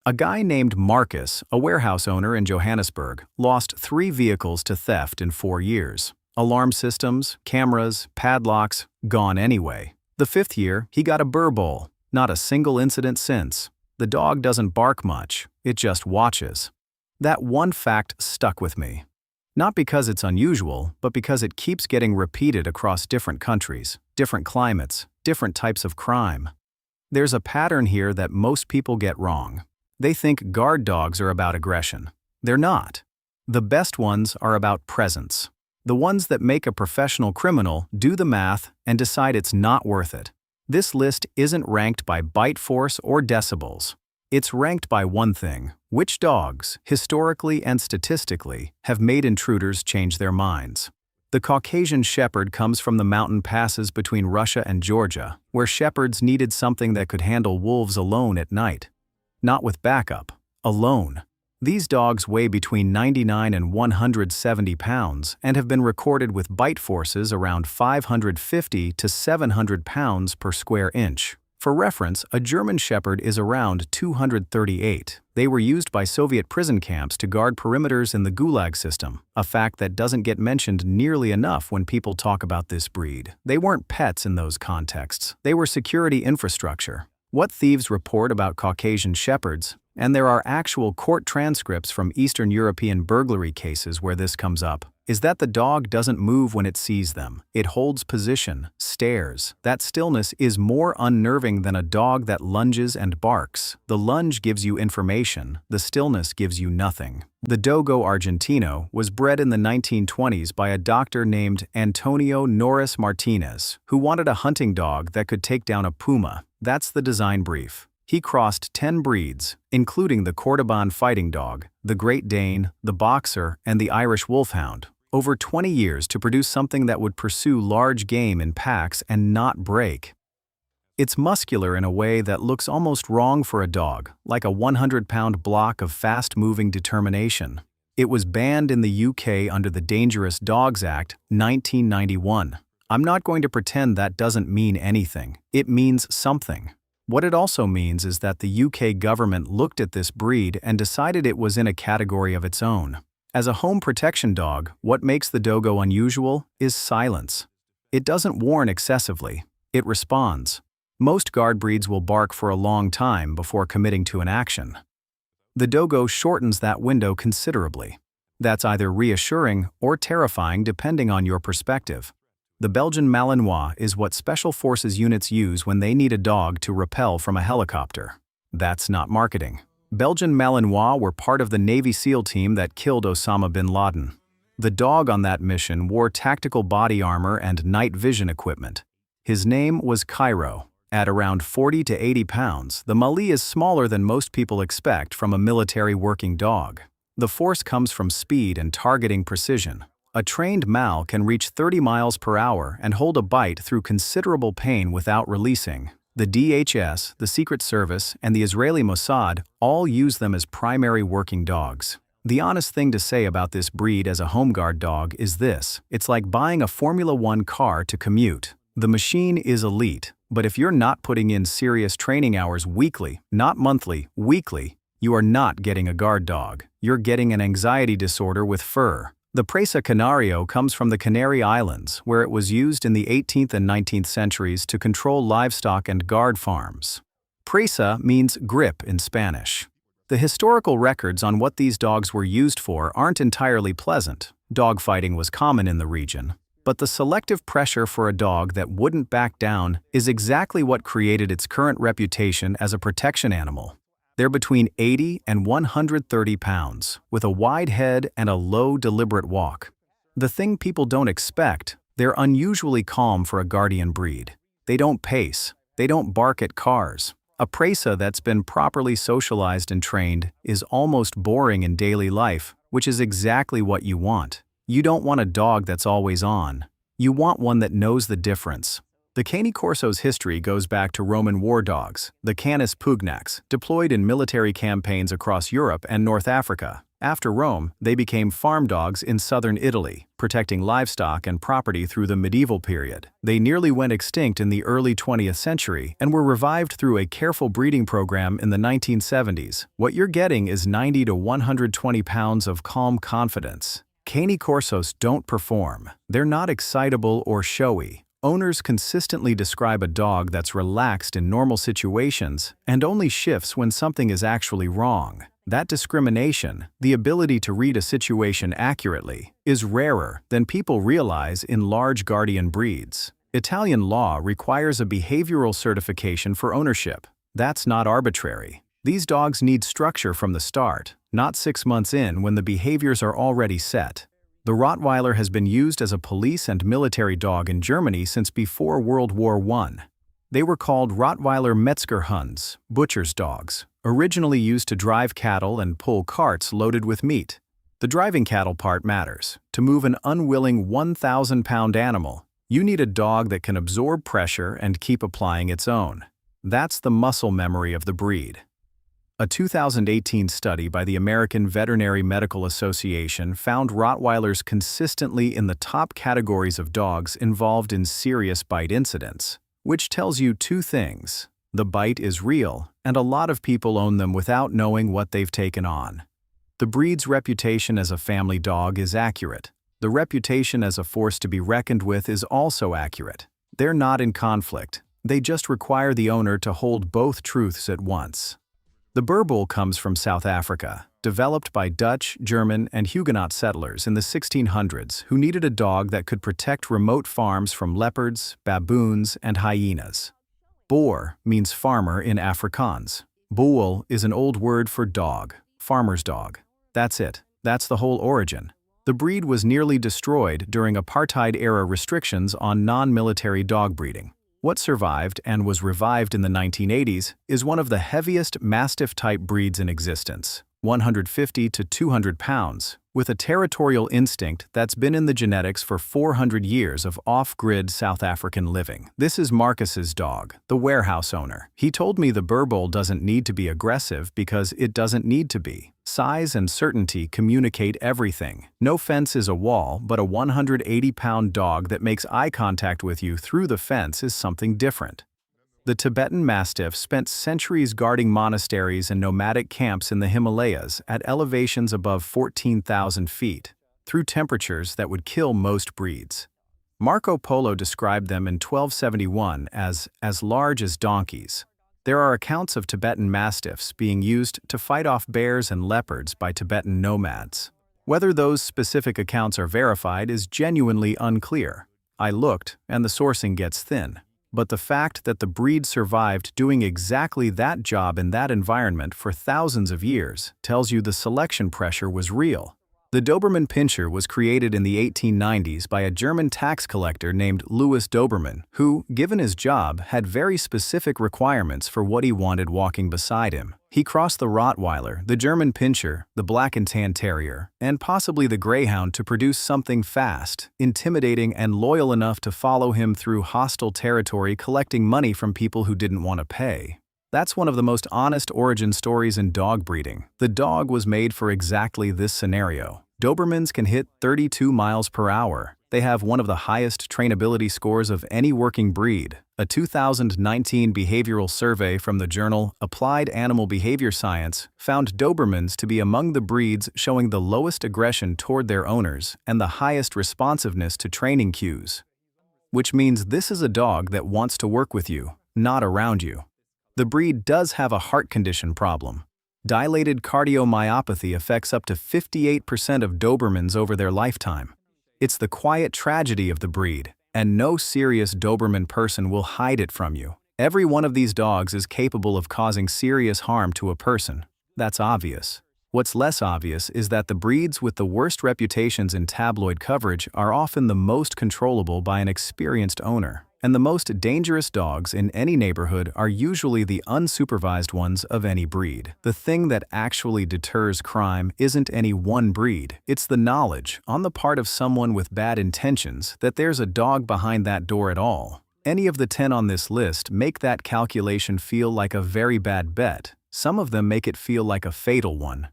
A guy named Marcus, a warehouse owner in Johannesburg, lost 3 vehicles to theft in 4 years. Alarm systems, cameras, padlocks, gone anyway. The 5th year, he got a burr bowl. Not a single incident since. The dog doesn't bark much, it just watches. That one fact stuck with me. Not because it's unusual, but because it keeps getting repeated across different countries, different climates, different types of crime. There's a pattern here that most people get wrong. They think guard dogs are about aggression. They're not. The best ones are about presence. The ones that make a professional criminal do the math and decide it's not worth it. This list isn't ranked by bite force or decibels. It's ranked by one thing: which dogs, historically and statistically, have made intruders change their minds. The Caucasian Shepherd comes from the mountain passes between Russia and Georgia, where shepherds needed something that could handle wolves alone at night. Not with backup, alone. These dogs weigh between 99 and 170 pounds and have been recorded with bite forces around 550 to 700 pounds per square inch. For reference, a German Shepherd is around 238. They were used by Soviet prison camps to guard perimeters in the Gulag system, a fact that doesn't get mentioned nearly enough when people talk about this breed. They weren't pets in those contexts. They were security infrastructure. What thieves report about Caucasian Shepherds, and there are actual court transcripts from Eastern European burglary cases where this comes up, is that the dog doesn't move when it sees them. It holds position, stares. That stillness is more unnerving than a dog that lunges and barks. The lunge gives you information, the stillness gives you nothing. The Dogo Argentino was bred in the 1920s by a doctor named Antonio Norris Martinez, who wanted a hunting dog that could take down a puma. That's the design brief. He crossed 10 breeds, including the Cordoban fighting dog, the Great Dane, the Boxer, and the Irish Wolfhound, over 20 years to produce something that would pursue large game in packs and not break. It's muscular in a way that looks almost wrong for a dog, like a 100-pound block of fast-moving determination. It was banned in the UK under the Dangerous Dogs Act, 1991. I'm not going to pretend that doesn't mean anything. It means something. What it also means is that the UK government looked at this breed and decided it was in a category of its own. As a home protection dog, what makes the Dogo unusual is silence. It doesn't warn excessively. It responds. Most guard breeds will bark for a long time before committing to an action. The Dogo shortens that window considerably. That's either reassuring or terrifying depending on your perspective. The Belgian Malinois is what Special Forces units use when they need a dog to rappel from a helicopter. That's not marketing. Belgian Malinois were part of the Navy SEAL team that killed Osama bin Laden. The dog on that mission wore tactical body armor and night vision equipment. His name was Cairo. At around 40 to 80 pounds, the Mali is smaller than most people expect from a military working dog. The force comes from speed and targeting precision. A trained Mal can reach 30 miles per hour and hold a bite through considerable pain without releasing. The DHS, the Secret Service, and the Israeli Mossad all use them as primary working dogs. The honest thing to say about this breed as a home guard dog is this: it's like buying a Formula One car to commute. The machine is elite, but if you're not putting in serious training hours weekly, not monthly, weekly, you are not getting a guard dog. You're getting an anxiety disorder with fur. The Presa Canario comes from the Canary Islands, where it was used in the 18th and 19th centuries to control livestock and guard farms. Presa means grip in Spanish. The historical records on what these dogs were used for aren't entirely pleasant. Dogfighting was common in the region. But the selective pressure for a dog that wouldn't back down is exactly what created its current reputation as a protection animal. They're between 80 and 130 pounds, with a wide head and a low, deliberate walk. The thing people don't expect, they're unusually calm for a guardian breed. They don't pace. They don't bark at cars. A Presa that's been properly socialized and trained is almost boring in daily life, which is exactly what you want. You don't want a dog that's always on. You want one that knows the difference. The Cane Corso's history goes back to Roman war dogs, the Canis pugnax, deployed in military campaigns across Europe and North Africa. After Rome, they became farm dogs in southern Italy, protecting livestock and property through the medieval period. They nearly went extinct in the early 20th century and were revived through a careful breeding program in the 1970s. What you're getting is 90 to 120 pounds of calm confidence. Cane Corsos don't perform. They're not excitable or showy. Owners consistently describe a dog that's relaxed in normal situations and only shifts when something is actually wrong. That discrimination, the ability to read a situation accurately, is rarer than people realize in large guardian breeds. Italian law requires a behavioral certification for ownership. That's not arbitrary. These dogs need structure from the start, not 6 months in when the behaviors are already set. The Rottweiler has been used as a police and military dog in Germany since before World War I. They were called Rottweiler Metzgerhunds, butcher's dogs, originally used to drive cattle and pull carts loaded with meat. The driving cattle part matters. To move an unwilling 1,000-pound animal, you need a dog that can absorb pressure and keep applying its own. That's the muscle memory of the breed. A 2018 study by the American Veterinary Medical Association found Rottweilers consistently in the top categories of dogs involved in serious bite incidents, which tells you two things. The bite is real, and a lot of people own them without knowing what they've taken on. The breed's reputation as a family dog is accurate. The reputation as a force to be reckoned with is also accurate. They're not in conflict. They just require the owner to hold both truths at once. The Boer comes from South Africa, developed by Dutch, German, and Huguenot settlers in the 1600s who needed a dog that could protect remote farms from leopards, baboons, and hyenas. Boar means farmer in Afrikaans. Boel is an old word for dog, farmer's dog. That's it. That's the whole origin. The breed was nearly destroyed during apartheid-era restrictions on non-military dog breeding. What survived and was revived in the 1980s is one of the heaviest Mastiff-type breeds in existence, 150 to 200 pounds, with a territorial instinct that's been in the genetics for 400 years of off-grid South African living. This is Marcus's dog, the warehouse owner. He told me the Boer doesn't need to be aggressive because it doesn't need to be. Size and certainty communicate everything. No fence is a wall, but a 180-pound dog that makes eye contact with you through the fence is something different. The Tibetan Mastiff spent centuries guarding monasteries and nomadic camps in the Himalayas at elevations above 14,000 feet, through temperatures that would kill most breeds. Marco Polo described them in 1271 as large as donkeys. There are accounts of Tibetan Mastiffs being used to fight off bears and leopards by Tibetan nomads. Whether those specific accounts are verified is genuinely unclear. I looked, and the sourcing gets thin. But the fact that the breed survived doing exactly that job in that environment for thousands of years tells you the selection pressure was real. The Doberman Pinscher was created in the 1890s by a German tax collector named Louis Doberman, who, given his job, had very specific requirements for what he wanted walking beside him. He crossed the Rottweiler, the German Pinscher, the Black and Tan Terrier, and possibly the Greyhound to produce something fast, intimidating, and loyal enough to follow him through hostile territory collecting money from people who didn't want to pay. That's one of the most honest origin stories in dog breeding. The dog was made for exactly this scenario. Dobermans can hit 32 miles per hour. They have one of the highest trainability scores of any working breed. A 2019 behavioral survey from the journal Applied Animal Behavior Science found Dobermans to be among the breeds showing the lowest aggression toward their owners and the highest responsiveness to training cues. Which means this is a dog that wants to work with you, not around you. The breed does have a heart condition problem. Dilated cardiomyopathy affects up to 58% of Dobermans over their lifetime. It's the quiet tragedy of the breed, and no serious Doberman person will hide it from you. Every one of these dogs is capable of causing serious harm to a person. That's obvious. What's less obvious is that the breeds with the worst reputations in tabloid coverage are often the most controllable by an experienced owner. And the most dangerous dogs in any neighborhood are usually the unsupervised ones of any breed. The thing that actually deters crime isn't any one breed. It's the knowledge, on the part of someone with bad intentions, that there's a dog behind that door at all. Any of the 10 on this list make that calculation feel like a very bad bet. Some of them make it feel like a fatal one.